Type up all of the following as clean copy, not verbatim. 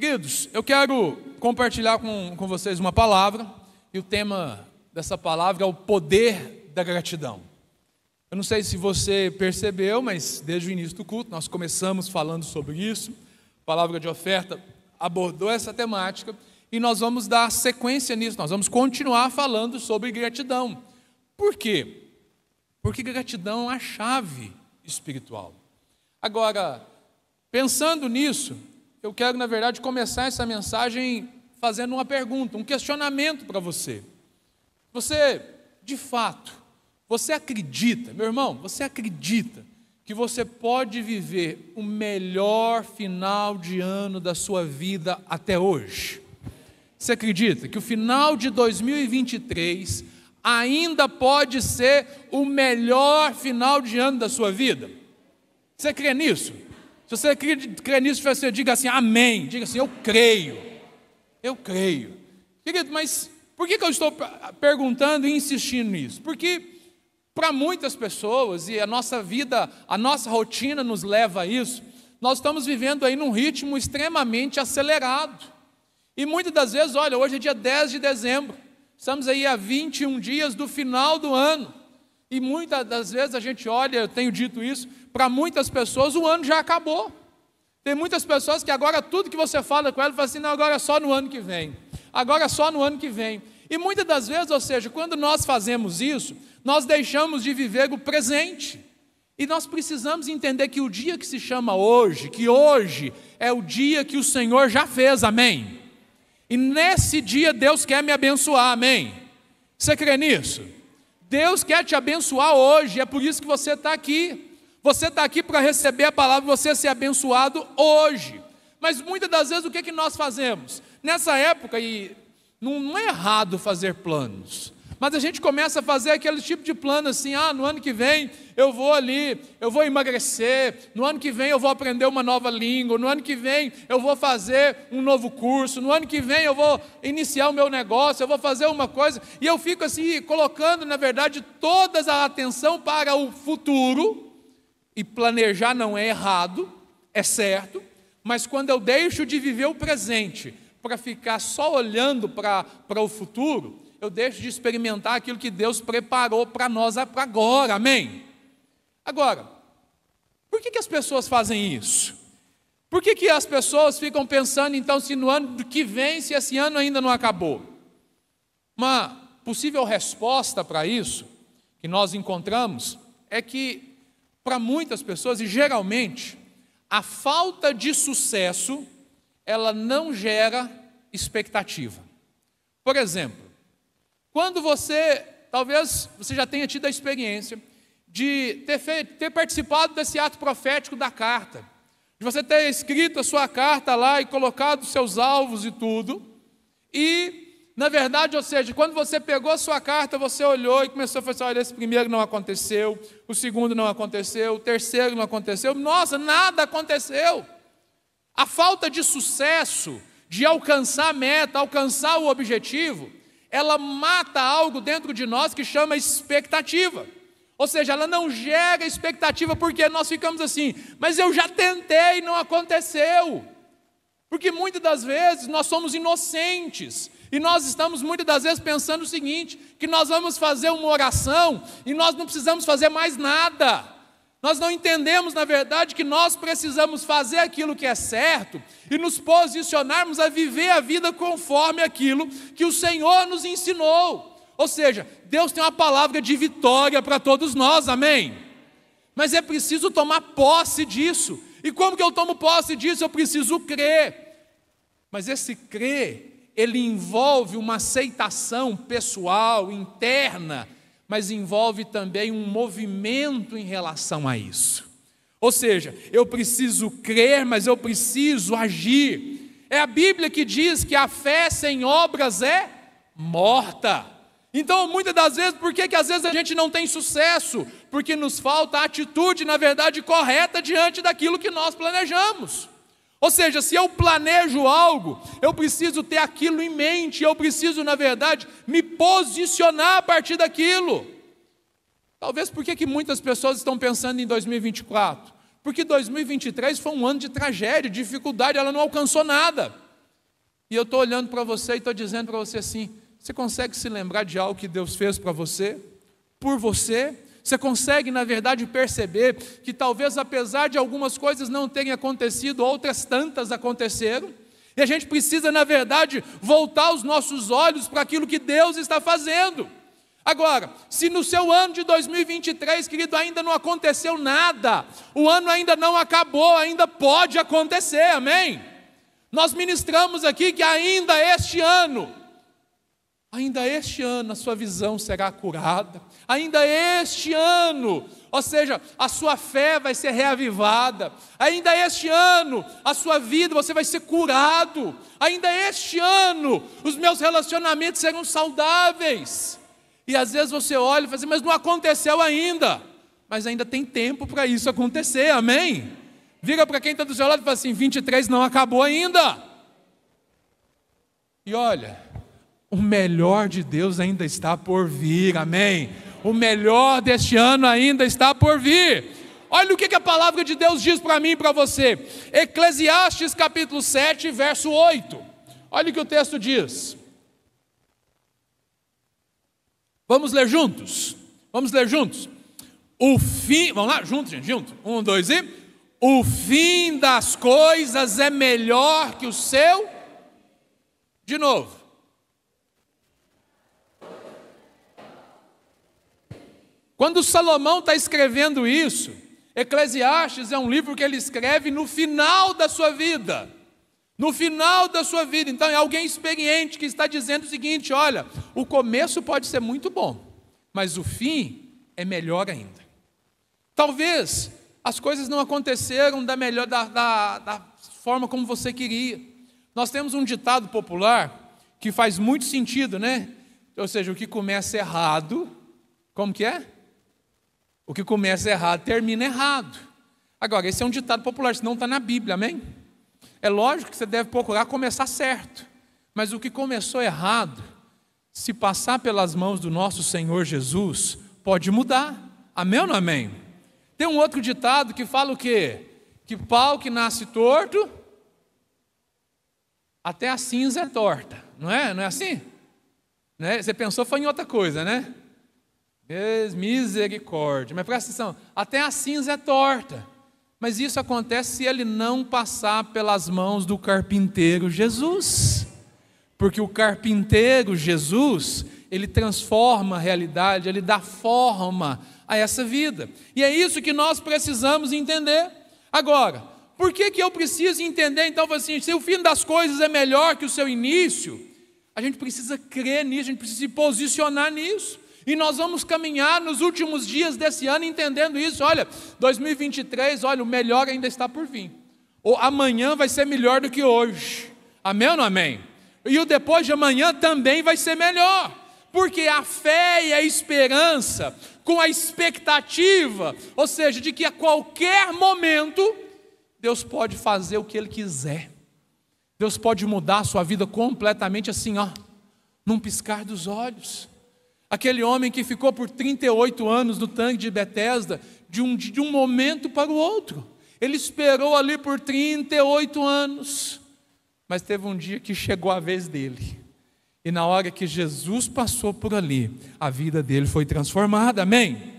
Queridos, eu quero compartilhar com vocês uma palavra, e o tema dessa palavra é o poder da gratidão. Eu não sei se você percebeu, mas desde o início do culto nós começamos falando sobre isso. A palavra de oferta abordou essa temática e nós vamos dar sequência nisso, nós vamos continuar falando sobre gratidão. Por quê? Porque gratidão é a chave espiritual. Agora, pensando nisso, eu quero, na verdade, começar essa mensagem fazendo uma pergunta, um questionamento para você. Você, de fato, você acredita, meu irmão, você acredita que você pode viver o melhor final de ano da sua vida até hoje? Você acredita que o final de 2023 ainda pode ser o melhor final de ano da sua vida? Você crê nisso? Se você crê nisso, você diga assim, amém. Diga assim, eu creio. Eu creio. Querido, mas por que eu estou perguntando e insistindo nisso? Porque para muitas pessoas, e a nossa vida, a nossa rotina nos leva a isso, nós estamos vivendo aí num ritmo extremamente acelerado. E muitas das vezes, olha, hoje é dia 10 de dezembro, estamos aí a 21 dias do final do ano. E muitas das vezes a gente olha, eu tenho dito isso, para muitas pessoas o ano já acabou. Tem muitas pessoas que agora tudo que você fala com elas, fala assim, não, agora é só no ano que vem. Agora é só no ano que vem. E muitas das vezes, ou seja, quando nós fazemos isso, nós deixamos de viver o presente. E nós precisamos entender que o dia que se chama hoje, que hoje é o dia que o Senhor já fez, amém? E nesse dia Deus quer me abençoar, amém? Você crê nisso? Deus quer te abençoar hoje, é por isso que você está aqui. Você está aqui para receber a palavra, você ser abençoado hoje. Mas muitas das vezes o que nós fazemos? Nessa época, e não é errado fazer planos, mas a gente começa a fazer aquele tipo de plano assim, no ano que vem eu vou ali, eu vou emagrecer, no ano que vem eu vou aprender uma nova língua, no ano que vem eu vou fazer um novo curso, no ano que vem eu vou iniciar o meu negócio, eu vou fazer uma coisa, e eu fico assim, colocando, na verdade, toda a atenção para o futuro, e planejar não é errado, é certo, mas quando eu deixo de viver o presente, para ficar só olhando para o futuro, eu deixo de experimentar aquilo que Deus preparou para nós para agora, amém? Agora, por que as pessoas fazem isso? Por que as pessoas ficam pensando, então, se no ano que vem, se esse ano ainda não acabou? Uma possível resposta para isso, que nós encontramos, é que, para muitas pessoas, e geralmente, a falta de sucesso, ela não gera expectativa. Por exemplo, quando talvez você já tenha tido a experiência de ter participado desse ato profético da carta, de você ter escrito a sua carta lá e colocado os seus alvos e tudo, e, na verdade, ou seja, quando você pegou a sua carta, você olhou e começou a falar assim, olha, esse primeiro não aconteceu, o segundo não aconteceu, o terceiro não aconteceu, nossa, nada aconteceu. A falta de sucesso, de alcançar a meta, alcançar o objetivo, ela mata algo dentro de nós que chama expectativa. Ou seja, ela não gera expectativa porque nós ficamos assim, mas eu já tentei e não aconteceu. Porque muitas das vezes nós somos inocentes e nós estamos muitas das vezes pensando o seguinte, que nós vamos fazer uma oração e nós não precisamos fazer mais nada. Nós não entendemos, na verdade, que nós precisamos fazer aquilo que é certo e nos posicionarmos a viver a vida conforme aquilo que o Senhor nos ensinou. Ou seja, Deus tem uma palavra de vitória para todos nós, amém? Mas é preciso tomar posse disso. E como que eu tomo posse disso? Eu preciso crer. Mas esse crer, ele envolve uma aceitação pessoal, interna, mas envolve também um movimento em relação a isso. Ou seja, eu preciso crer, mas eu preciso agir. É a Bíblia que diz que a fé sem obras é morta. Então, muitas das vezes, por que às vezes a gente não tem sucesso? Porque nos falta a atitude, na verdade, correta diante daquilo que nós planejamos. Ou seja, se eu planejo algo, eu preciso ter aquilo em mente, eu preciso, na verdade, me posicionar a partir daquilo. Talvez por que muitas pessoas estão pensando em 2024? Porque 2023 foi um ano de tragédia, de dificuldade, ela não alcançou nada. E eu estou olhando para você e estou dizendo para você assim: você consegue se lembrar de algo que Deus fez para você? Por você? Você consegue, na verdade, perceber que talvez, apesar de algumas coisas não terem acontecido, outras tantas aconteceram? E a gente precisa, na verdade, voltar os nossos olhos para aquilo que Deus está fazendo. Agora, se no seu ano de 2023, querido, ainda não aconteceu nada, o ano ainda não acabou, ainda pode acontecer, amém? Nós ministramos aqui que ainda este ano a sua visão será curada, ainda este ano, ou seja, a sua fé vai ser reavivada, ainda este ano, a sua vida, você vai ser curado, ainda este ano, os meus relacionamentos serão saudáveis. E às vezes você olha e fala assim: mas não aconteceu ainda. Mas ainda tem tempo para isso acontecer, amém? Vira para quem está do seu lado e fala assim: 23 não acabou ainda. E olha, o melhor de Deus ainda está por vir, amém? O melhor deste ano ainda está por vir. Olha o que a palavra de Deus diz para mim e para você. Eclesiastes capítulo 7, verso 8. Olha o que o texto diz. Vamos ler juntos? Vamos ler juntos? O fim, vamos lá, juntos, gente, juntos. 1, 2 e... O fim das coisas é melhor que o seu... De novo. Quando Salomão está escrevendo isso, Eclesiastes é um livro que ele escreve no final da sua vida. No final da sua vida. Então é alguém experiente que está dizendo o seguinte: olha, o começo pode ser muito bom, mas o fim é melhor ainda. Talvez as coisas não aconteceram da forma como você queria. Nós temos um ditado popular que faz muito sentido, né? Ou seja, o que começa errado, como que é? O que começa errado termina errado. Agora, esse é um ditado popular, isso não está na Bíblia, amém? É lógico que você deve procurar começar certo, mas o que começou errado, se passar pelas mãos do nosso Senhor Jesus, pode mudar, amém ou não amém? Tem um outro ditado que fala o quê? Que pau que nasce torto, até a cinza é torta, não é? Não é assim? Né? Você pensou foi em outra coisa, né? Misericórdia, mas presta atenção, até a cinza é torta. Mas isso acontece se ele não passar pelas mãos do carpinteiro Jesus. Porque o carpinteiro Jesus, ele transforma a realidade, ele dá forma a essa vida. E é isso que nós precisamos entender. Agora, por que eu preciso entender, então, assim, se o fim das coisas é melhor que o seu início, a gente precisa crer nisso, a gente precisa se posicionar nisso. E nós vamos caminhar nos últimos dias desse ano entendendo isso. Olha, 2023, olha, o melhor ainda está por vir. Ou amanhã vai ser melhor do que hoje. Amém ou não amém? E o depois de amanhã também vai ser melhor. Porque a fé e a esperança, com a expectativa, ou seja, de que a qualquer momento, Deus pode fazer o que Ele quiser. Deus pode mudar a sua vida completamente assim, ó, num piscar dos olhos. Aquele homem que ficou por 38 anos no tanque de Betesda, de um momento para o outro. Ele esperou ali por 38 anos. Mas teve um dia que chegou a vez dele. E na hora que Jesus passou por ali, a vida dele foi transformada, amém?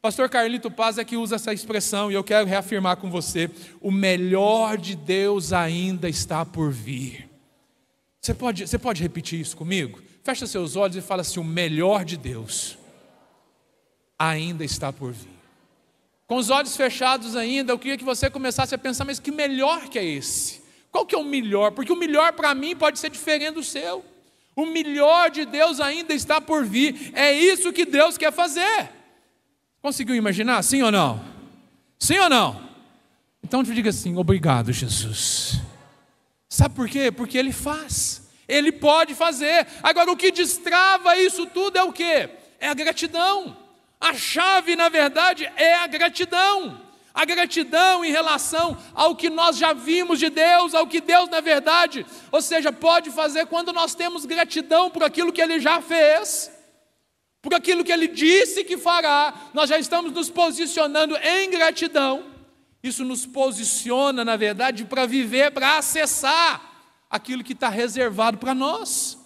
Pastor Carlito Paz é que usa essa expressão, e eu quero reafirmar com você: o melhor de Deus ainda está por vir. Você pode repetir isso comigo? Fecha seus olhos e fala assim: o melhor de Deus ainda está por vir. Com os olhos fechados ainda, eu queria que você começasse a pensar: mas que melhor que é esse? Qual que é o melhor? Porque o melhor para mim pode ser diferente do seu. O melhor de Deus ainda está por vir. É isso que Deus quer fazer. Conseguiu imaginar? Sim ou não? Sim ou não? Então te diga assim: obrigado, Jesus. Sabe por quê? Porque Ele faz. Ele pode fazer. Agora, o que destrava isso tudo é o quê? É a gratidão. A chave, na verdade, é a gratidão. A gratidão em relação ao que nós já vimos de Deus, ao que Deus, na verdade, ou seja, pode fazer quando nós temos gratidão por aquilo que Ele já fez, por aquilo que Ele disse que fará. Nós já estamos nos posicionando em gratidão. Isso nos posiciona, na verdade, para viver, para acessar aquilo que está reservado para nós.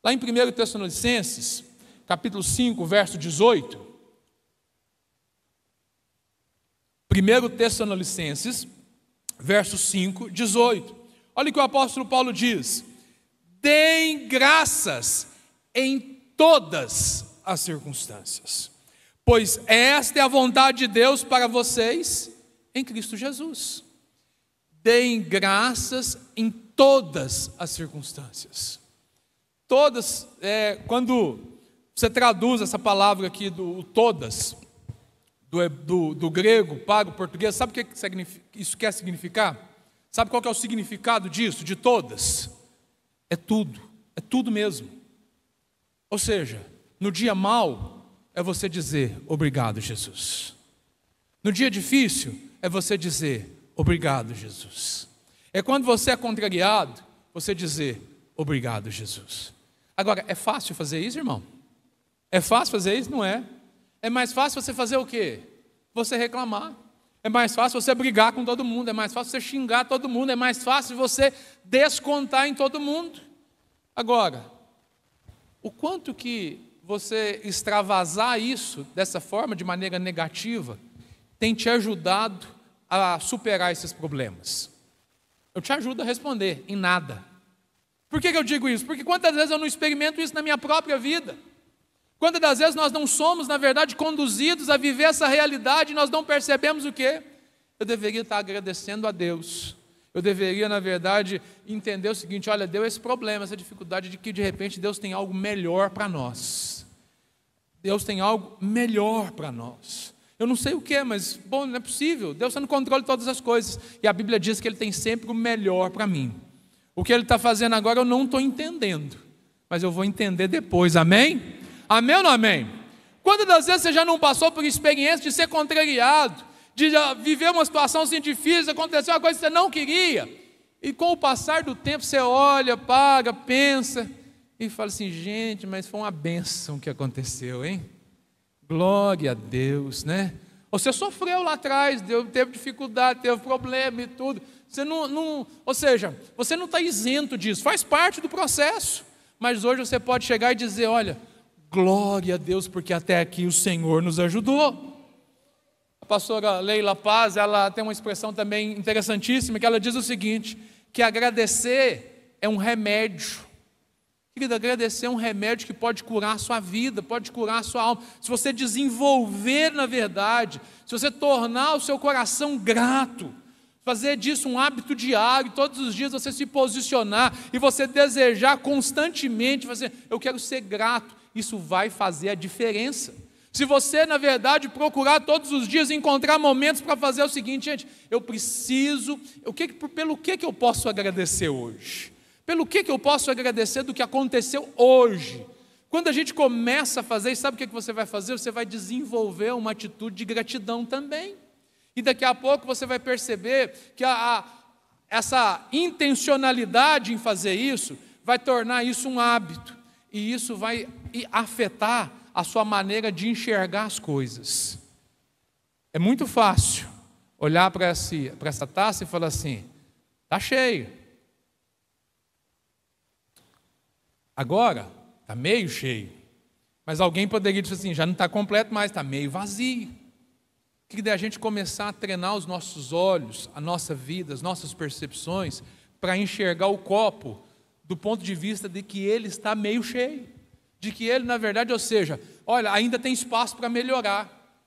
Lá em 1 Tessalonicenses, capítulo 5, verso 18. 1 Tessalonicenses, verso 5, 18. Olha o que o apóstolo Paulo diz: deem graças em todas as circunstâncias, pois esta é a vontade de Deus para vocês em Cristo Jesus. Deem graças em todas as circunstâncias. Todas, quando você traduz essa palavra aqui do todas, do grego para o português, sabe o que isso quer significar? Sabe qual que é o significado disso, de todas? É tudo mesmo. Ou seja, no dia mau é você dizer obrigado, Jesus. No dia difícil é você dizer obrigado, Jesus. É quando você é contrariado, você dizer obrigado, Jesus. Agora, é fácil fazer isso, irmão? É fácil fazer isso? Não é. É mais fácil você fazer o quê? Você reclamar. É mais fácil você brigar com todo mundo. É mais fácil você xingar todo mundo. É mais fácil você descontar em todo mundo. Agora, o quanto que você extravasar isso dessa forma, de maneira negativa, tem te ajudado a superar esses problemas? Eu te ajudo a responder: em nada. Por que eu digo isso? Porque quantas vezes eu não experimento isso na minha própria vida? Quantas das vezes nós não somos, na verdade, conduzidos a viver essa realidade e nós não percebemos o quê? Eu deveria estar agradecendo a Deus. Eu deveria, na verdade, entender o seguinte: olha, deu esse problema, essa dificuldade de que de repente Deus tem algo melhor para nós. Deus tem algo melhor para nós. Eu não sei o que, mas, bom, não é possível. Deus está no controle de todas as coisas. E a Bíblia diz que Ele tem sempre o melhor para mim. O que Ele está fazendo agora eu não estou entendendo, mas eu vou entender depois, amém? Amém ou não amém? Quantas das vezes você já não passou por experiência de ser contrariado, de viver uma situação assim difícil, aconteceu uma coisa que você não queria, e com o passar do tempo você olha, paga, pensa, e fala assim: gente, mas foi uma bênção que aconteceu, hein? Glória a Deus, né? Você sofreu lá atrás, teve dificuldade, teve problema e tudo. Você ou seja, você não está isento disso, faz parte do processo. Mas hoje você pode chegar e dizer: olha, glória a Deus, porque até aqui o Senhor nos ajudou. A pastora Leila Paz, ela tem uma expressão também interessantíssima, que ela diz o seguinte: que agradecer é um remédio. Querido, agradecer é um remédio que pode curar a sua vida, pode curar a sua alma. Se você desenvolver, na verdade, se você tornar o seu coração grato, fazer disso um hábito diário, todos os dias você se posicionar e você desejar constantemente, eu quero ser grato, isso vai fazer a diferença. Se você, na verdade, procurar todos os dias encontrar momentos para fazer o seguinte: gente, eu preciso, pelo que eu posso agradecer hoje? Pelo que eu posso agradecer do que aconteceu hoje? Quando a gente começa a fazer, sabe o que você vai fazer? Você vai desenvolver uma atitude de gratidão também. E daqui a pouco você vai perceber que essa intencionalidade em fazer isso vai tornar isso um hábito. E isso vai afetar a sua maneira de enxergar as coisas. É muito fácil olhar para essa taça e falar assim: está cheio. Agora, está meio cheio. Mas alguém poderia dizer assim: já não está completo mais, está meio vazio. Que a gente começar a treinar os nossos olhos, a nossa vida, as nossas percepções, para enxergar o copo do ponto de vista de que ele está meio cheio. De que ele, na verdade, ou seja, olha, ainda tem espaço para melhorar.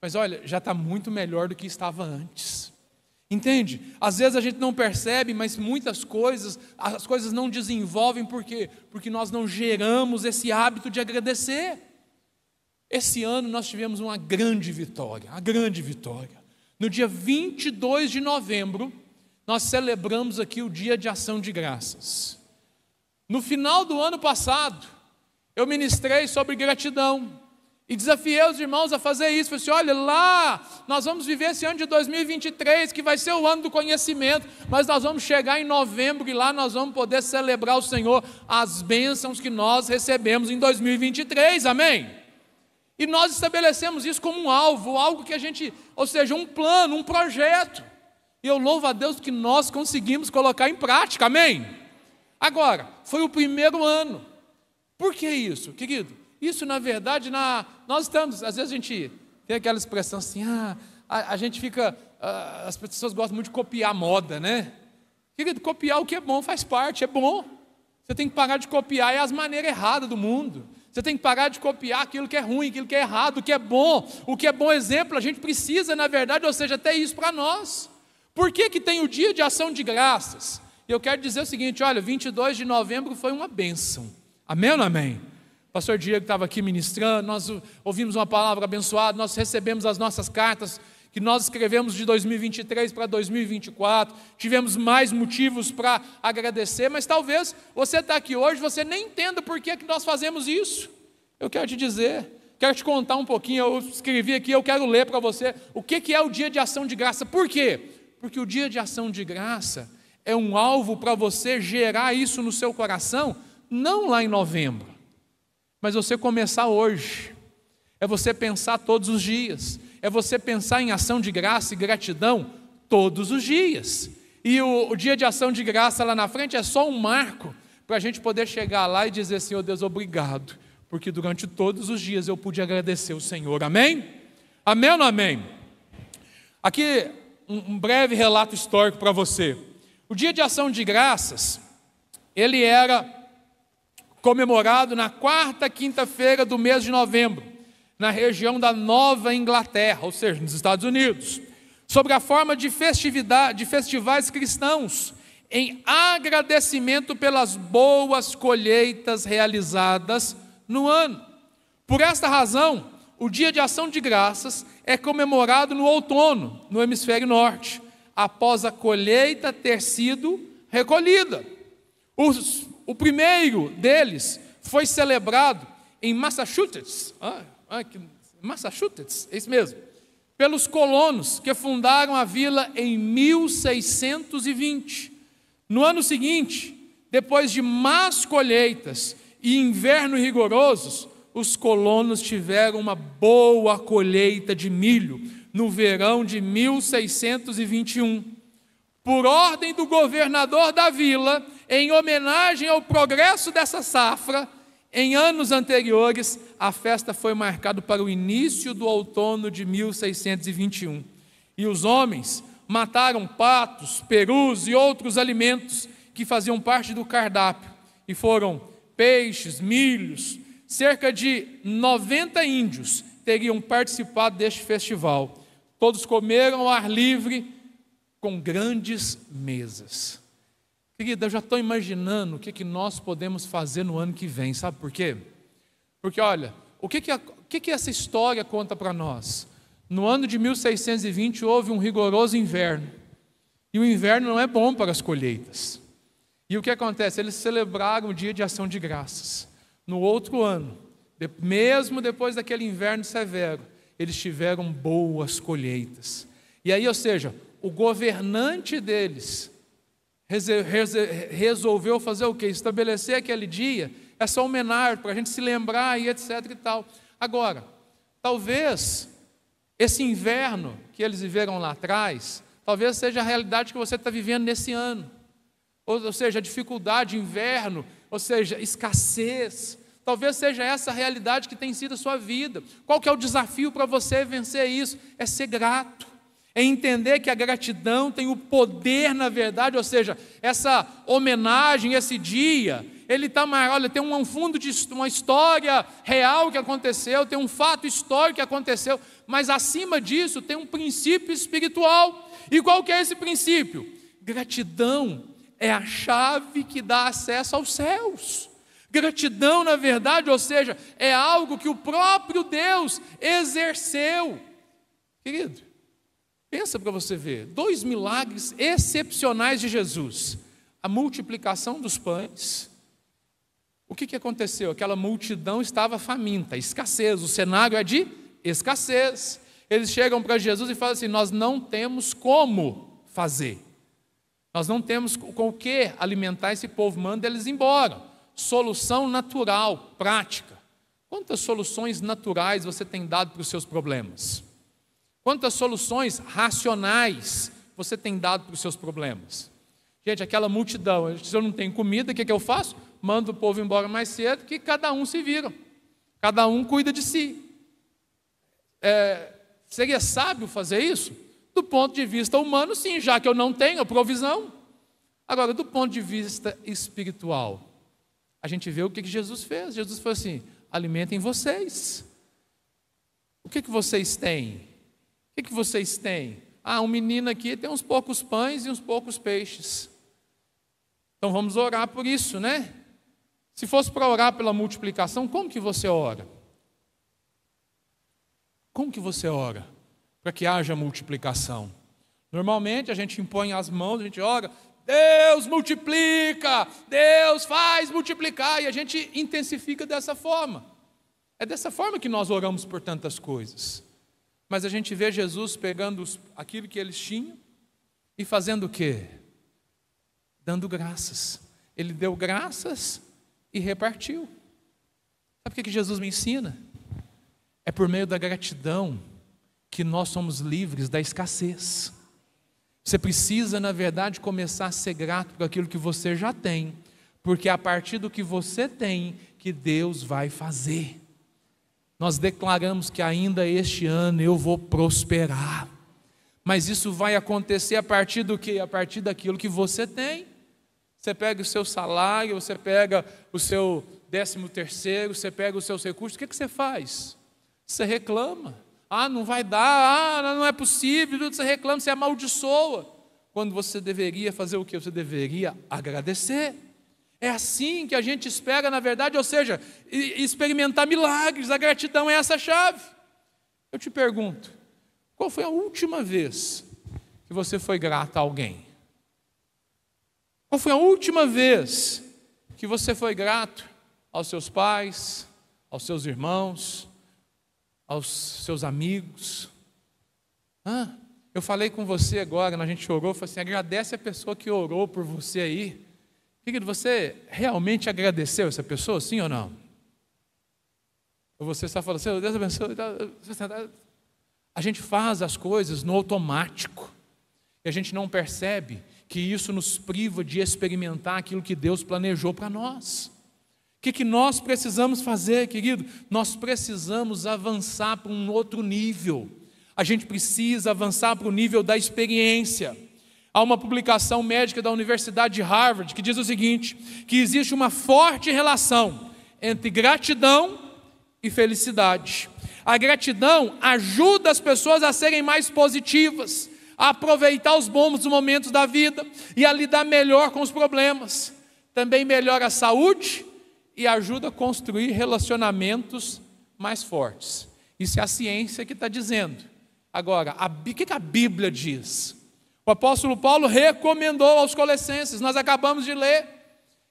Mas olha, já está muito melhor do que estava antes. Entende? Às vezes a gente não percebe, mas muitas coisas, as coisas não desenvolvem, por quê? Porque nós não geramos esse hábito de agradecer. Esse ano nós tivemos uma grande vitória. No dia 22 de novembro, nós celebramos aqui o Dia de Ação de Graças. No final do ano passado, eu ministrei sobre gratidão. E desafiei os irmãos a fazer isso. Falei assim: olha, lá nós vamos viver esse ano de 2023, que vai ser o ano do conhecimento, mas nós vamos chegar em novembro e lá nós vamos poder celebrar o Senhor, as bênçãos que nós recebemos em 2023, amém? E nós estabelecemos isso como um alvo, algo que a gente, ou seja, um plano, um projeto. E eu louvo a Deus que nós conseguimos colocar em prática, amém? Agora, foi o primeiro ano. Por que isso, querido? Isso, na verdade, nós estamos, às vezes a gente tem aquela expressão assim, a gente fica, as pessoas gostam muito de copiar moda, né? Querido, copiar o que é bom faz parte, é bom. Você tem que parar de copiar as maneiras erradas do mundo. Você tem que parar de copiar aquilo que é ruim, aquilo que é errado, o que é bom exemplo, a gente precisa, na verdade, ou seja, até isso para nós. Por que tem o dia de ação de graças? E eu quero dizer o seguinte, olha, 22 de novembro foi uma bênção. Amém ou não amém? O pastor Diego estava aqui ministrando, nós ouvimos uma palavra abençoada, nós recebemos as nossas cartas que nós escrevemos de 2023 para 2024, tivemos mais motivos para agradecer, mas talvez você está aqui hoje, você nem entenda por que nós fazemos isso. Eu quero te dizer, quero te contar um pouquinho, eu escrevi aqui, eu quero ler para você o que é o dia de ação de graça. Por quê? Porque o dia de ação de graça é um alvo para você gerar isso no seu coração, não lá em novembro, mas você começar hoje, é você pensar todos os dias, é você pensar em ação de graça e gratidão todos os dias. E o dia de ação de graça lá na frente é só um marco para a gente poder chegar lá e dizer, Senhor Deus, obrigado, porque durante todos os dias eu pude agradecer o Senhor, amém? Amém ou não amém? Aqui um breve relato histórico para você. O dia de ação de graças, ele era comemorado na quarta quinta-feira do mês de novembro, na região da Nova Inglaterra, ou seja, nos Estados Unidos, sob a forma de festivais cristãos, em agradecimento pelas boas colheitas realizadas no ano. Por esta razão, o dia de ação de graças é comemorado no outono, no hemisfério norte, após a colheita ter sido recolhida. O primeiro deles foi celebrado em Massachusetts, Massachusetts, é isso mesmo, pelos colonos que fundaram a vila em 1620. No ano seguinte, depois de más colheitas e inverno rigorosos, os colonos tiveram uma boa colheita de milho no verão de 1621. Por ordem do governador da vila, em homenagem ao progresso dessa safra, em anos anteriores, a festa foi marcada para o início do outono de 1621. E os homens mataram patos, perus e outros alimentos que faziam parte do cardápio. E foram peixes, milhos. Cerca de 90 índios teriam participado deste festival. Todos comeram ao ar livre, com grandes mesas. Querida, eu já estou imaginando o que nós podemos fazer no ano que vem, sabe por quê? Porque olha, o que essa história conta para nós? No ano de 1620 houve um rigoroso inverno, e o inverno não é bom para as colheitas. E o que acontece? Eles celebraram o dia de ação de graças. No outro ano, mesmo depois daquele inverno severo, eles tiveram boas colheitas. E aí, ou seja, o governante deles resolveu fazer o quê? Estabelecer aquele dia, essa homenagem, para a gente se lembrar e etc e tal. Agora, talvez esse inverno que eles viveram lá atrás, talvez seja a realidade que você está vivendo nesse ano. Ou seja, a dificuldade, inverno, ou seja, escassez. Talvez seja essa a realidade que tem sido a sua vida. Qual que é o desafio para você vencer isso? É ser grato. É entender que a gratidão tem o poder, na verdade, ou seja, essa homenagem, esse dia, ele está maior, olha, tem um fundo de uma história real que aconteceu, tem um fato histórico que aconteceu, mas acima disso tem um princípio espiritual. E qual que é esse princípio? Gratidão é a chave que dá acesso aos céus. Gratidão, na verdade, ou seja, é algo que o próprio Deus exerceu. Querido, pensa para você ver, 2 milagres excepcionais de Jesus. A multiplicação dos pães. O que aconteceu? Aquela multidão estava faminta, escassez. O cenário é de escassez. Eles chegam para Jesus e falam assim, nós não temos como fazer. Nós não temos com o que alimentar esse povo, manda eles embora. Solução natural, prática. Quantas soluções naturais você tem dado para os seus problemas? Quantas soluções racionais você tem dado para os seus problemas? Gente, aquela multidão, se eu não tenho comida, o que eu faço? Mando o povo embora mais cedo, que cada um se vira. Cada um cuida de si. Seria sábio fazer isso? Do ponto de vista humano, sim, já que eu não tenho a provisão. Agora, do ponto de vista espiritual, a gente vê o que Jesus fez. Jesus falou assim: alimentem vocês. O que vocês têm? O que vocês têm? Um menino aqui tem uns poucos pães e uns poucos peixes. Então vamos orar por isso, né? Se fosse para orar pela multiplicação, como que você ora? Como que você ora para que haja multiplicação? Normalmente a gente impõe as mãos, a gente ora, Deus multiplica, Deus faz multiplicar, e a gente intensifica dessa forma. É dessa forma que nós oramos por tantas coisas. Mas a gente vê Jesus pegando aquilo que eles tinham e fazendo o quê? Dando graças. Ele deu graças e repartiu. Sabe o que Jesus me ensina? É por meio da gratidão que nós somos livres da escassez. Você precisa, na verdade, começar a ser grato por aquilo que você já tem, porque é a partir do que você tem que Deus vai fazer. Nós declaramos que ainda este ano eu vou prosperar, mas isso vai acontecer a partir do quê? A partir daquilo que você tem. Você pega o seu salário, você pega o seu 13º, você pega os seus recursos, o que você faz? Você reclama. Não vai dar, não é possível, você reclama, você amaldiçoa. Quando você deveria fazer o quê? Você deveria agradecer. É assim que a gente espera, na verdade, ou seja, experimentar milagres. A gratidão é essa chave. Eu te pergunto, qual foi a última vez que você foi grato a alguém? Qual foi a última vez que você foi grato aos seus pais, aos seus irmãos, aos seus amigos? Eu falei com você agora, a gente orou, falei assim, agradece a pessoa que orou por você aí. Querido, você realmente agradeceu essa pessoa, sim ou não? Ou você só falou assim, Deus abençoe. A gente faz as coisas no automático, e a gente não percebe que isso nos priva de experimentar aquilo que Deus planejou para nós. O que nós precisamos fazer, querido? Nós precisamos avançar para um outro nível. A gente precisa avançar para o nível da experiência. Há uma publicação médica da Universidade de Harvard que diz o seguinte, que existe uma forte relação entre gratidão e felicidade. A gratidão ajuda as pessoas a serem mais positivas, a aproveitar os bons momentos da vida e a lidar melhor com os problemas. Também melhora a saúde e ajuda a construir relacionamentos mais fortes. Isso é a ciência que está dizendo. Agora, o que a Bíblia diz? O apóstolo Paulo recomendou aos Colossenses, nós acabamos de ler,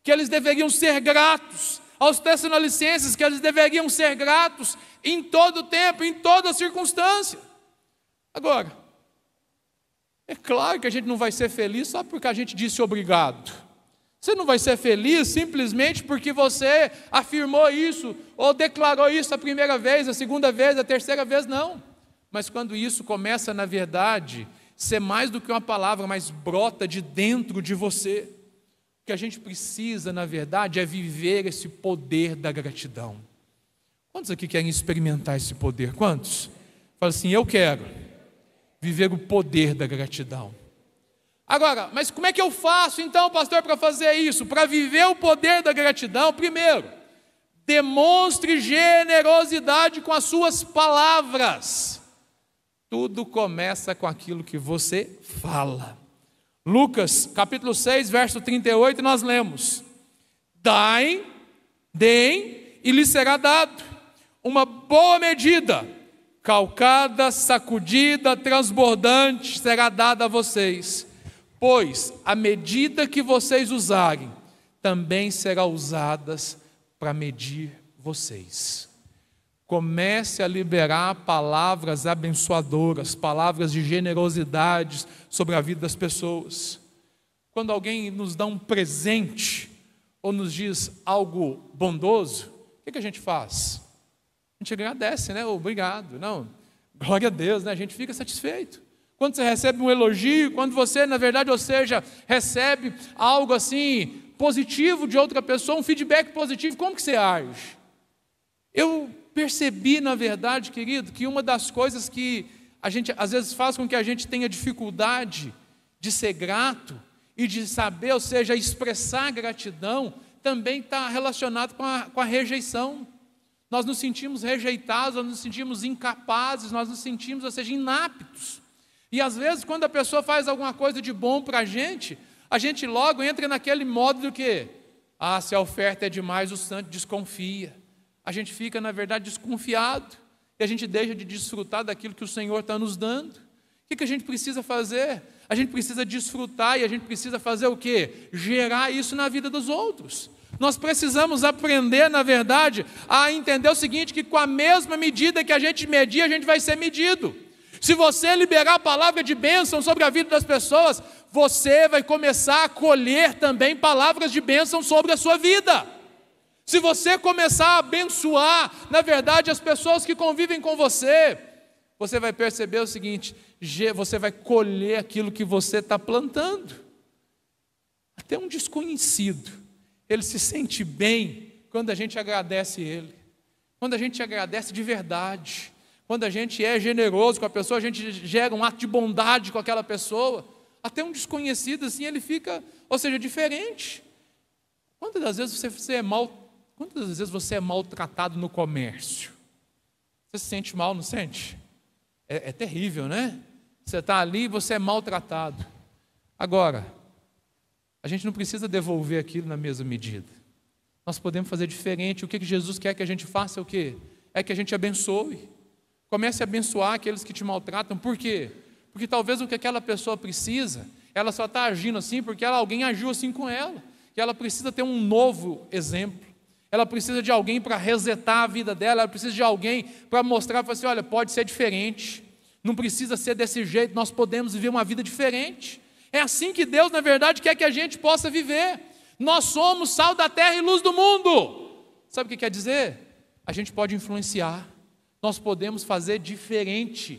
que eles deveriam ser gratos, aos Tessalonicenses, que eles deveriam ser gratos em todo o tempo, em toda circunstância. Agora, é claro que a gente não vai ser feliz só porque a gente disse obrigado. Você não vai ser feliz simplesmente porque você afirmou isso, ou declarou isso a primeira vez, a segunda vez, a terceira vez, não. Mas quando isso começa, na verdade, ser mais do que uma palavra, mas brota de dentro de você. O que a gente precisa, na verdade, é viver esse poder da gratidão. Quantos aqui querem experimentar esse poder? Quantos? Fala assim, eu quero viver o poder da gratidão. Agora, mas como é que eu faço então, pastor, para fazer isso? Para viver o poder da gratidão, primeiro, demonstre generosidade com as suas palavras. Tudo começa com aquilo que você fala. Lucas, capítulo 6, verso 38, nós lemos: deem e lhes será dado uma boa medida, calcada, sacudida, transbordante, será dada a vocês, pois a medida que vocês usarem, também será usada para medir vocês. Comece a liberar palavras abençoadoras, palavras de generosidade sobre a vida das pessoas. Quando alguém nos dá um presente, ou nos diz algo bondoso, o que a gente faz? A gente agradece, né? Obrigado, não, glória a Deus, né? A gente fica satisfeito. quando você recebe um elogio, quando você, na verdade, ou seja, recebe algo assim positivo de outra pessoa, um feedback positivo, como que você age? Eu percebi, na verdade, querido, que uma das coisas que a gente às vezes faz com que a gente tenha dificuldade de ser grato e de saber, ou seja, expressar gratidão, também está relacionado com a rejeição. Nós nos sentimos rejeitados, nós nos sentimos incapazes, nós nos sentimos, ou seja, inaptos. E às vezes, quando a pessoa faz alguma coisa de bom para a gente logo entra naquele modo do que? Se a oferta é demais, o santo desconfia. A gente fica, na verdade, desconfiado. E a gente deixa de desfrutar daquilo que o Senhor está nos dando. O que a gente precisa fazer? A gente precisa desfrutar e a gente precisa fazer o quê? Gerar isso na vida dos outros. Nós precisamos aprender, na verdade, a entender o seguinte, que com a mesma medida que a gente medir, a gente vai ser medido. Se você liberar a palavra de bênção sobre a vida das pessoas, você vai começar a colher também palavras de bênção sobre a sua vida. Se você começar a abençoar, na verdade, as pessoas que convivem com você, você vai perceber o seguinte, você vai colher aquilo que você está plantando. Até um desconhecido, ele se sente bem quando a gente agradece ele, quando a gente agradece de verdade, quando a gente é generoso com a pessoa, a gente gera um ato de bondade com aquela pessoa. Até um desconhecido assim, ele fica, ou seja, diferente. Quantas vezes você é maltratado no comércio? Você se sente mal, não sente? É terrível, né? Você está ali e você é maltratado. Agora, a gente não precisa devolver aquilo na mesma medida. Nós podemos fazer diferente. O que Jesus quer que a gente faça? O quê? É que a gente abençoe. Comece a abençoar aqueles que te maltratam. Por quê? Porque talvez o que aquela pessoa precisa, ela só está agindo assim porque alguém agiu assim com ela. Que ela precisa ter um novo exemplo. Ela precisa de alguém para resetar a vida dela. Ela precisa de alguém para mostrar, para assim, olha, pode ser diferente. Não precisa ser desse jeito. Nós podemos viver uma vida diferente. É assim que Deus, na verdade, quer que a gente possa viver. Nós somos sal da terra e luz do mundo. Sabe o que quer dizer? A gente pode influenciar. Nós podemos fazer diferença.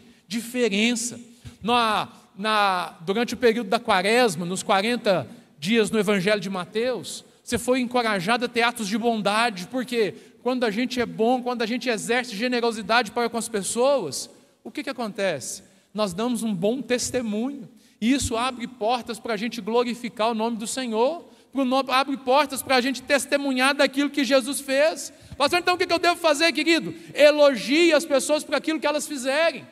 Durante o período da quaresma, nos 40 dias no Evangelho de Mateus, você foi encorajado a ter atos de bondade, porque quando a gente é bom, quando a gente exerce generosidade para com as pessoas, o que acontece? Nós damos um bom testemunho, e isso abre portas para a gente glorificar o nome do Senhor, abre portas para a gente testemunhar daquilo que Jesus fez. Pastor, então o que eu devo fazer, querido? Elogie as pessoas por aquilo que elas fizerem.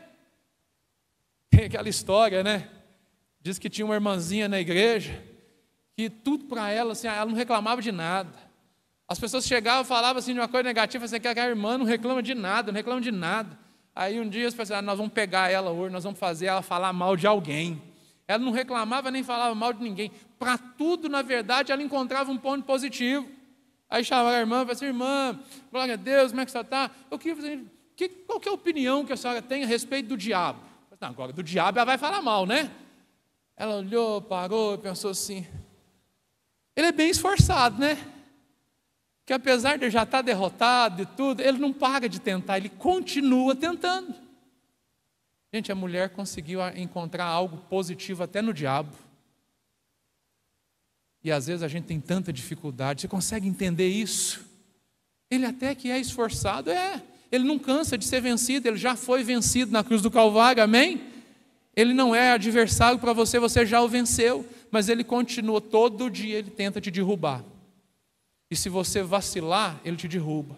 Tem aquela história, né? Diz que tinha uma irmãzinha na igreja, que tudo para ela, assim, ela não reclamava de nada. As pessoas chegavam e falavam assim de uma coisa negativa, assim, que a irmã não reclama de nada, não reclama de nada. Aí um dia as pessoas nós vamos pegar ela hoje, nós vamos fazer ela falar mal de alguém. Ela não reclamava nem falava mal de ninguém. Para tudo, na verdade, ela encontrava um ponto positivo. Aí chamava a irmã e falava assim, irmã, glória a Deus, como é que você está? Eu queria fazer, qual que é a opinião que a senhora tem a respeito do diabo? Não, agora, do diabo ela vai falar mal, né? Ela olhou, parou e pensou assim, ele é bem esforçado, né? Que apesar de já estar derrotado e tudo, ele não para de tentar, ele continua tentando. Gente, a mulher conseguiu encontrar algo positivo até no diabo. E às vezes a gente tem tanta dificuldade, você consegue entender isso? Ele até que é esforçado, ele não cansa de ser vencido, ele já foi vencido na cruz do Calvário, amém? Ele não é adversário para você, você já o venceu, mas ele continua, todo dia ele tenta te derrubar. E se você vacilar, ele te derruba.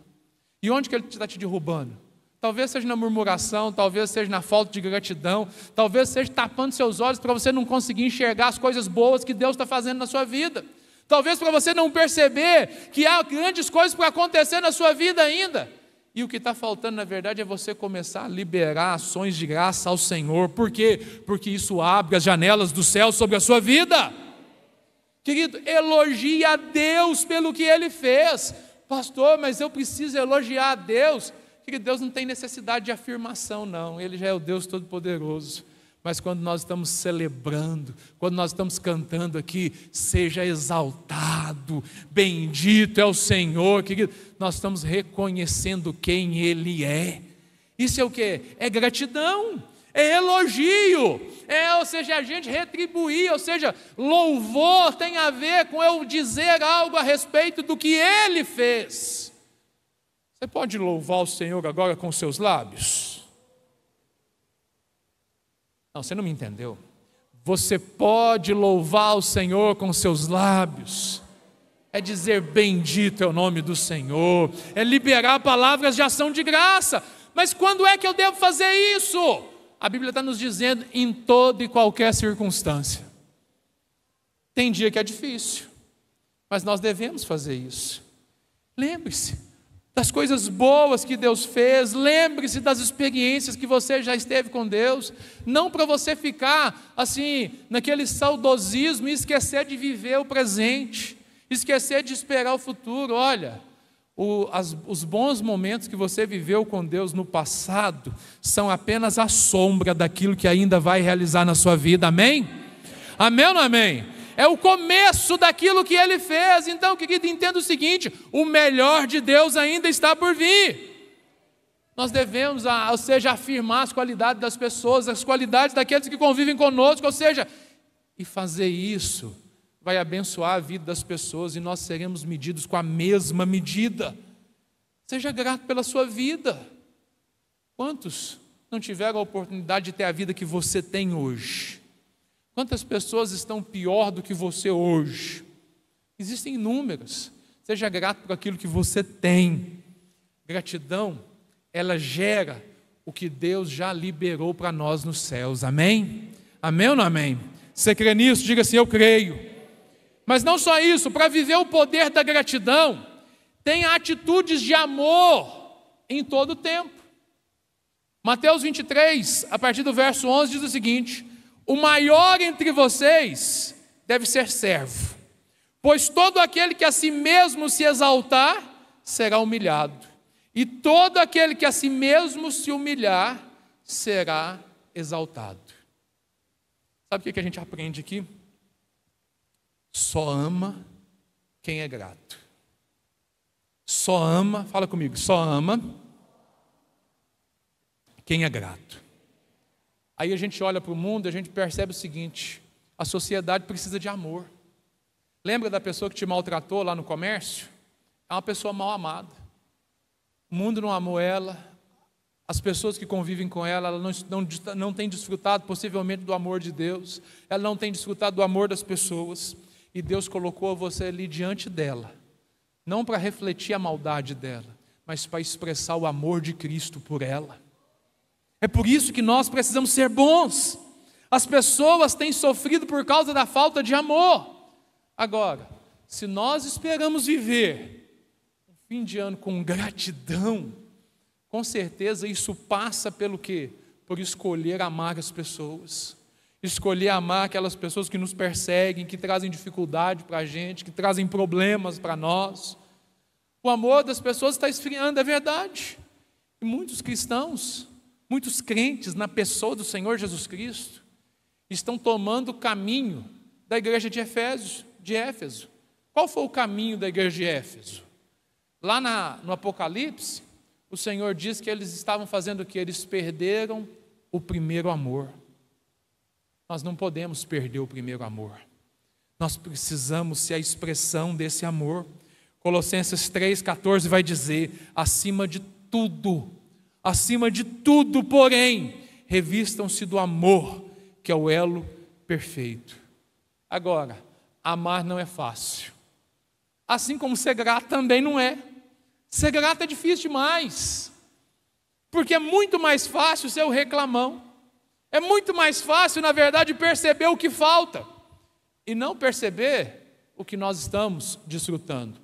E onde que ele está te derrubando? Talvez seja na murmuração, talvez seja na falta de gratidão, talvez seja tapando seus olhos para você não conseguir enxergar as coisas boas que Deus está fazendo na sua vida. Talvez para você não perceber que há grandes coisas para acontecer na sua vida ainda. E o que está faltando, na verdade, é você começar a liberar ações de graça ao Senhor. Por quê? Porque isso abre as janelas do céu sobre a sua vida. Querido, elogie a Deus pelo que Ele fez. Pastor, mas eu preciso elogiar a Deus. Querido, Deus não tem necessidade de afirmação, não. Ele já é o Deus Todo-Poderoso. Mas quando nós estamos celebrando, quando nós estamos cantando aqui, seja exaltado, bendito é o Senhor, querido, nós estamos reconhecendo quem Ele é. Isso é o quê? É gratidão. é elogio, ou seja, a gente retribuir, ou seja, louvor tem a ver com eu dizer algo a respeito do que Ele fez. Você pode louvar o Senhor agora com seus lábios? Não, você não me entendeu. Você pode louvar o Senhor com seus lábios, é dizer bendito é o nome do Senhor, é liberar palavras de ação de graça. Mas quando é que eu devo fazer isso? A Bíblia está nos dizendo em toda e qualquer circunstância. Tem dia que é difícil, mas nós devemos fazer isso. Lembre-se das coisas boas que Deus fez, lembre-se das experiências que você já esteve com Deus, não para você ficar assim, naquele saudosismo e esquecer de viver o presente, esquecer de esperar o futuro. Olha, os bons momentos que você viveu com Deus no passado são apenas a sombra daquilo que ainda vai realizar na sua vida, amém? Amém ou não amém? É o começo daquilo que Ele fez. Então, querido, entenda o seguinte: o melhor de Deus ainda está por vir. Nós devemos, ou seja, afirmar as qualidades das pessoas, as qualidades daqueles que convivem conosco, ou seja, e fazer isso vai abençoar a vida das pessoas e nós seremos medidos com a mesma medida. Seja grato pela sua vida. Quantos não tiveram a oportunidade de ter a vida que você tem hoje? Quantas pessoas estão pior do que você hoje? Existem inúmeras. Seja grato por aquilo que você tem. Gratidão, ela gera o que Deus já liberou para nós nos céus. Amém? Amém ou não amém? Você crê nisso? Diga assim: eu creio. Mas não só isso, para viver o poder da gratidão, tenha atitudes de amor em todo o tempo. Mateus 23, a partir do verso 11, diz o seguinte: o maior entre vocês deve ser servo, pois todo aquele que a si mesmo se exaltar será humilhado, e todo aquele que a si mesmo se humilhar será exaltado. Sabe o que a gente aprende aqui? Só ama quem é grato. Só ama, fala comigo, só ama quem é grato. Aí a gente olha para o mundo e a gente percebe o seguinte: a sociedade precisa de amor. Lembra da pessoa que te maltratou lá no comércio? É uma pessoa mal amada. O mundo não amou ela, as pessoas que convivem com ela, não têm desfrutado possivelmente do amor de Deus, ela não tem desfrutado do amor das pessoas, e Deus colocou você ali diante dela, não para refletir a maldade dela, mas para expressar o amor de Cristo por ela. É por isso que nós precisamos ser bons. As pessoas têm sofrido por causa da falta de amor. Agora, se nós esperamos viver um fim de ano com gratidão, com certeza isso passa pelo quê? Por escolher amar as pessoas. Escolher amar aquelas pessoas que nos perseguem, que trazem dificuldade para a gente, que trazem problemas para nós. O amor das pessoas está esfriando, é verdade. E muitos cristãos, muitos crentes na pessoa do Senhor Jesus Cristo estão tomando o caminho da igreja de Éfeso. Qual foi o caminho da igreja de Éfeso? Lá no Apocalipse, o Senhor diz que eles estavam fazendo o que? Eles perderam o primeiro amor. Nós não podemos perder o primeiro amor. Nós precisamos ser a expressão desse amor. Colossenses 3,14 vai dizer: acima de tudo, porém, revistam-se do amor, que é o elo perfeito. Agora, amar não é fácil. Assim como ser grato também não é. Ser grato é difícil demais. Porque é muito mais fácil ser o reclamão. É muito mais fácil, na verdade, perceber o que falta e não perceber o que nós estamos desfrutando.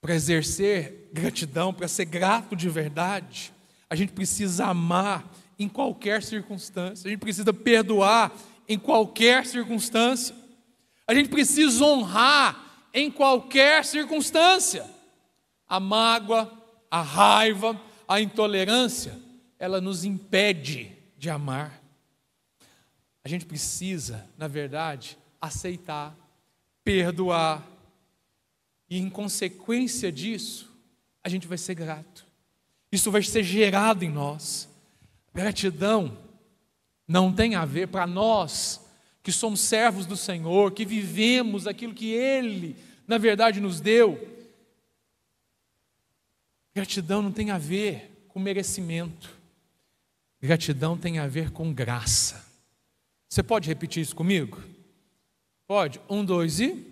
Para exercer gratidão, para ser grato de verdade, a gente precisa amar em qualquer circunstância, a gente precisa perdoar em qualquer circunstância, a gente precisa honrar em qualquer circunstância. A mágoa, a raiva, a intolerância, ela nos impede de amar. A gente precisa, na verdade, aceitar, perdoar, e em consequência disso, a gente vai ser grato. Isso vai ser gerado em nós. Gratidão não tem a ver para nós que somos servos do Senhor, que vivemos aquilo que Ele, na verdade, nos deu. Gratidão não tem a ver com merecimento. Gratidão tem a ver com graça. Você pode repetir isso comigo? Pode? 1, 2 e...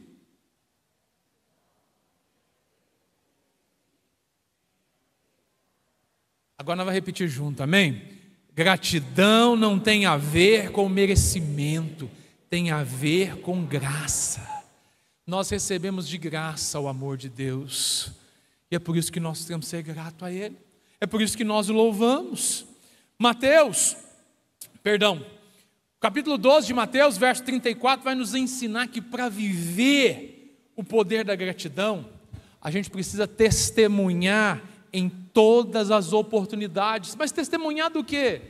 Agora nós vamos repetir junto, amém? Gratidão não tem a ver com merecimento, tem a ver com graça. Nós recebemos de graça o amor de Deus, e é por isso que nós temos que ser gratos a Ele, é por isso que nós o louvamos. Capítulo 12 de Mateus, verso 34, vai nos ensinar que para viver o poder da gratidão, a gente precisa testemunhar em todas as oportunidades. Mas testemunhar do quê?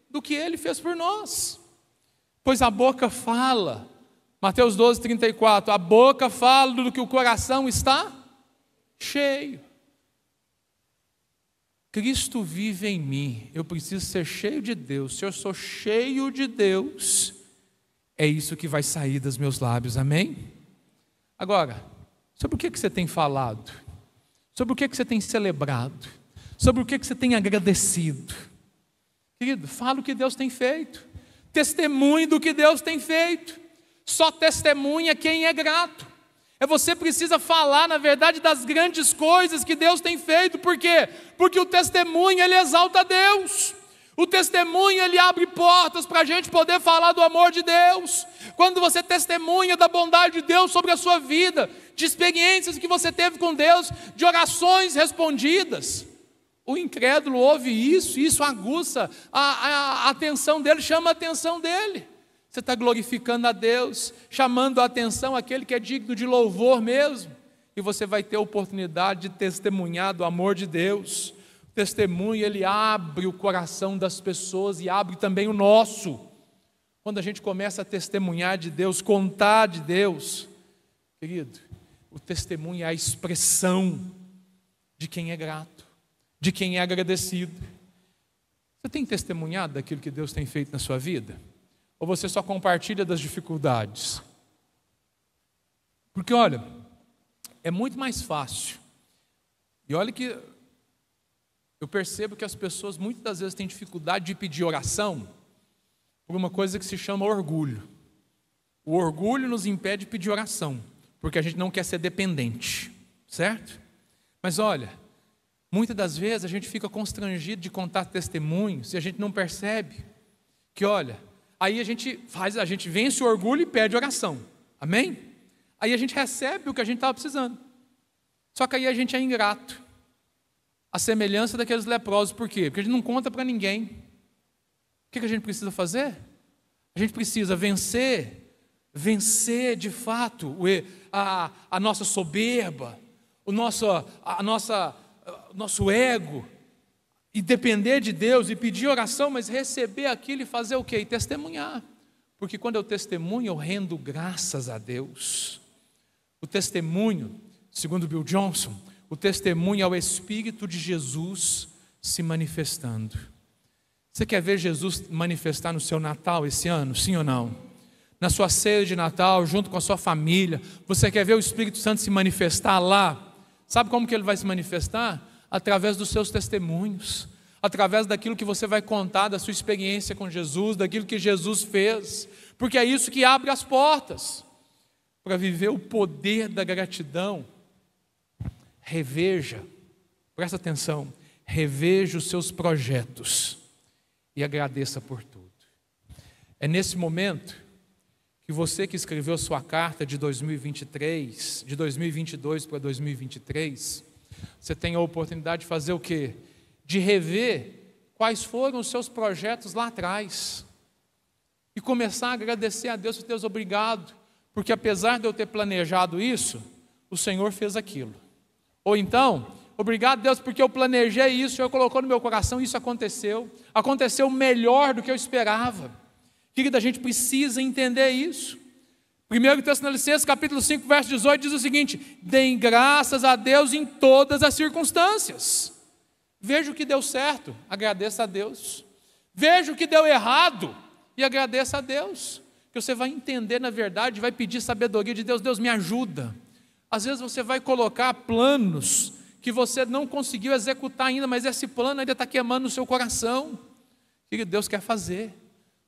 Do que Ele fez por nós. Pois a boca fala, Mateus 12, 34, a boca fala do que o coração está cheio. Cristo vive em mim, eu preciso ser cheio de Deus. Se eu sou cheio de Deus, é isso que vai sair dos meus lábios, amém? Agora, sobre o que você tem falado? Sobre o que você tem celebrado? Sobre o que você tem agradecido? Querido, fala o que Deus tem feito. Testemunhe do que Deus tem feito. Só testemunha quem é grato. Você precisa falar, na verdade, das grandes coisas que Deus tem feito. Por quê? Porque o testemunho, ele exalta Deus. O testemunho, ele abre portas para a gente poder falar do amor de Deus. Quando você testemunha da bondade de Deus sobre a sua vida, de experiências que você teve com Deus, de orações respondidas, o incrédulo ouve isso, isso aguça a atenção dele, chama a atenção dele. Você está glorificando a Deus, chamando a atenção àquele que é digno de louvor mesmo, e você vai ter a oportunidade de testemunhar do amor de Deus. O testemunho, ele abre o coração das pessoas e abre também o nosso. Quando a gente começa a testemunhar de Deus, contar de Deus, querido, o testemunho é a expressão de quem é grato, de quem é agradecido. Você tem testemunhado daquilo que Deus tem feito na sua vida? Ou você só compartilha das dificuldades? Porque olha, é muito mais fácil. E olha que eu percebo que as pessoas muitas das vezes têm dificuldade de pedir oração por uma coisa que se chama orgulho. O orgulho nos impede de pedir oração, porque a gente não quer ser dependente, certo? Mas olha, muitas das vezes a gente fica constrangido de contar testemunhos e a gente não percebe que, olha, aí a gente vence o orgulho e pede oração, amém? Aí a gente recebe o que a gente estava precisando, só que aí a gente é ingrato, a semelhança daqueles leprosos. Por quê? Porque a gente não conta para ninguém. O que a gente precisa fazer? A gente precisa vencer de fato a nossa soberba, o nosso ego, e depender de Deus e pedir oração, mas receber aquilo e fazer o quê? E testemunhar. Porque quando eu testemunho, eu rendo graças a Deus. O testemunho, segundo Bill Johnson, o testemunho é o Espírito de Jesus se manifestando. Você quer ver Jesus manifestar no seu Natal esse ano? Sim ou não? Na sua ceia de Natal, junto com a sua família, você quer ver o Espírito Santo se manifestar lá? Sabe como que ele vai se manifestar? Através dos seus testemunhos, através daquilo que você vai contar da sua experiência com Jesus, daquilo que Jesus fez, porque é isso que abre as portas para viver o poder da gratidão. Reveja, presta atenção, reveja os seus projetos e agradeça por tudo. É nesse momento que você que escreveu sua carta de 2023, de 2022 para 2023, você tem a oportunidade de fazer o quê? De rever quais foram os seus projetos lá atrás e começar a agradecer a Deus. Deus, obrigado, porque apesar de eu ter planejado isso, o Senhor fez aquilo. Ou então, obrigado, Deus, porque eu planejei isso, o Senhor colocou no meu coração, isso aconteceu melhor do que eu esperava. Querida, a gente precisa entender isso. 1 Tessalonicenses capítulo 5, verso 18 diz o seguinte: deem graças a Deus em todas as circunstâncias. Veja o que deu certo, agradeça a Deus. Veja o que deu errado e agradeça a Deus. Que você vai entender, na verdade, vai pedir sabedoria de Deus. Deus, me ajuda. Às vezes você vai colocar planos que você não conseguiu executar ainda, mas esse plano ainda está queimando no seu coração. O que Deus quer fazer?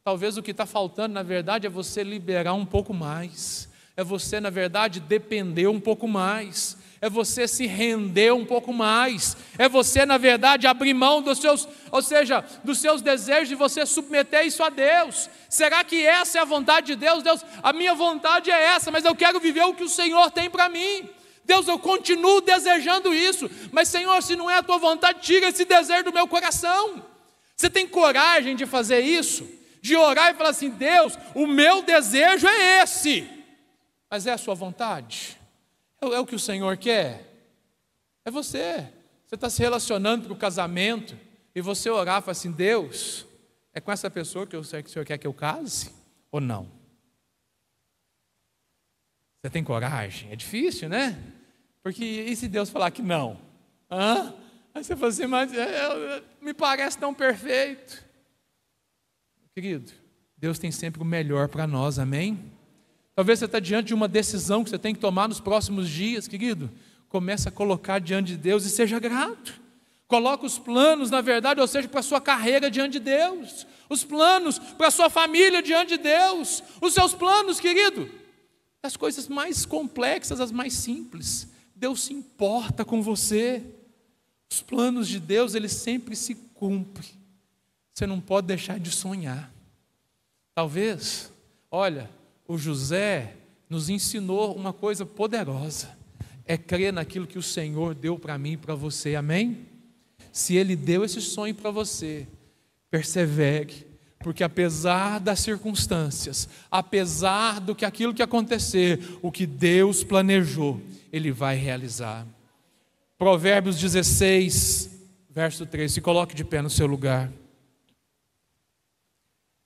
Talvez o que está faltando, na verdade, é você liberar um pouco mais. É você, na verdade, depender um pouco mais. É você se render um pouco mais. É você, na verdade, abrir mão dos seus, ou seja, dos seus desejos, e você submeter isso a Deus. Será que essa é a vontade de Deus? Deus, a minha vontade é essa, mas eu quero viver o que o Senhor tem para mim. Deus, eu continuo desejando isso, mas Senhor, se não é a tua vontade, tira esse desejo do meu coração. Você tem coragem de fazer isso? De orar e falar assim: Deus, o meu desejo é esse, mas é a sua vontade? É o que o Senhor quer? É você. Você está se relacionando para o casamento e você orar e falar assim: Deus, é com essa pessoa que o Senhor quer que eu case ou não? Você tem coragem? É difícil, né? Porque e se Deus falar que não? Aí você fala assim: mas me parece tão perfeito. Querido, Deus tem sempre o melhor para nós, amém? Talvez você está diante de uma decisão que você tem que tomar nos próximos dias, querido. Comece a colocar diante de Deus e seja grato. Coloque os planos, na verdade, ou seja, para a sua carreira diante de Deus. Os planos para a sua família diante de Deus. Os seus planos, querido. As coisas mais complexas, as mais simples. Deus se importa com você. Os planos de Deus, eles sempre se cumprem. Você não pode deixar de sonhar. Talvez, olha, o José nos ensinou uma coisa poderosa. É crer naquilo que o Senhor deu para mim e para você, amém? Se Ele deu esse sonho para você, persevere. Porque apesar das circunstâncias, apesar do que aquilo que acontecer, o que Deus planejou, Ele vai realizar. Provérbios 16, verso 3, se coloque de pé no seu lugar.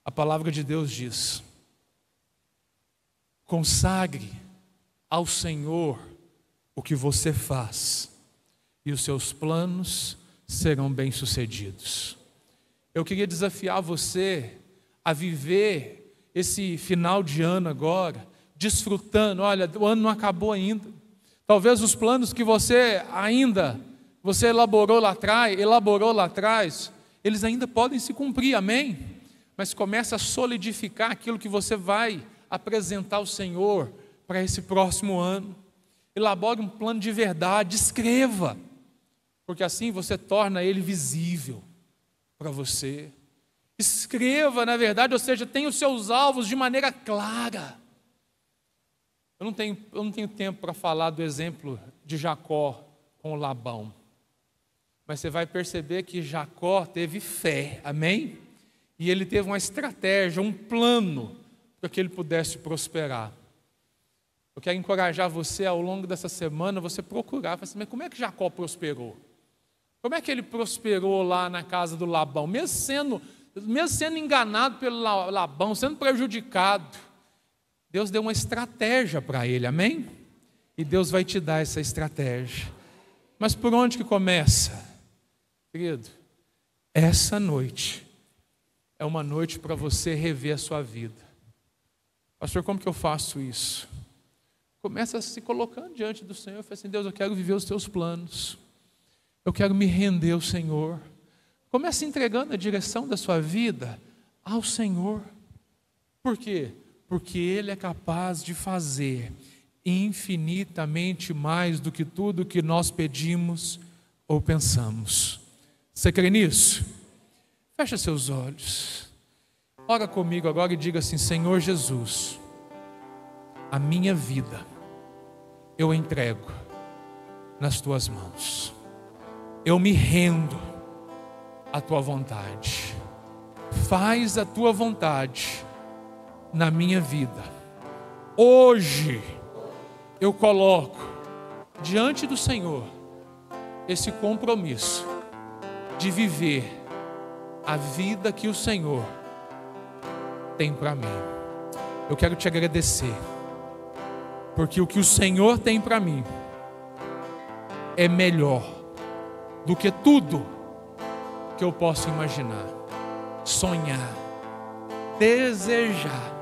A palavra de Deus diz: consagre ao Senhor o que você faz, e os seus planos serão bem-sucedidos. Eu queria desafiar você a viver esse final de ano agora, desfrutando. Olha, o ano não acabou ainda. Talvez os planos que você elaborou lá atrás, eles ainda podem se cumprir, amém? Mas comece a solidificar aquilo que você vai apresentar ao Senhor para esse próximo ano. Elabore um plano de verdade, escreva, porque assim você torna ele visível para você. Escreva, na verdade, ou seja, tenha os seus alvos de maneira clara. Eu não tenho tempo para falar do exemplo de Jacó com Labão, mas você vai perceber que Jacó teve fé, amém? E ele teve uma estratégia, um plano para que ele pudesse prosperar. Eu quero encorajar você ao longo dessa semana, você procurar, falar assim, mas como é que Jacó prosperou? Como é que ele prosperou lá na casa do Labão? Mesmo sendo enganado pelo Labão, sendo prejudicado, Deus deu uma estratégia para ele, amém? E Deus vai te dar essa estratégia. Mas por onde que começa? Querido, essa noite é uma noite para você rever a sua vida. Pastor, como que eu faço isso? Começa se colocando diante do Senhor, fala assim: Deus, eu quero viver os teus planos. Eu quero me render ao Senhor. Comece entregando a direção da sua vida ao Senhor. Por quê? Porque Ele é capaz de fazer infinitamente mais do que tudo que nós pedimos ou pensamos. Você crê nisso? Fecha seus olhos. Ora comigo agora e diga assim: Senhor Jesus, a minha vida eu entrego nas tuas mãos. Eu me rendo à tua vontade. Faz a tua vontade na minha vida. Hoje eu coloco diante do Senhor esse compromisso de viver a vida que o Senhor tem para mim. Eu quero te agradecer, porque o que o Senhor tem para mim é melhor do que tudo que eu posso imaginar, sonhar, desejar.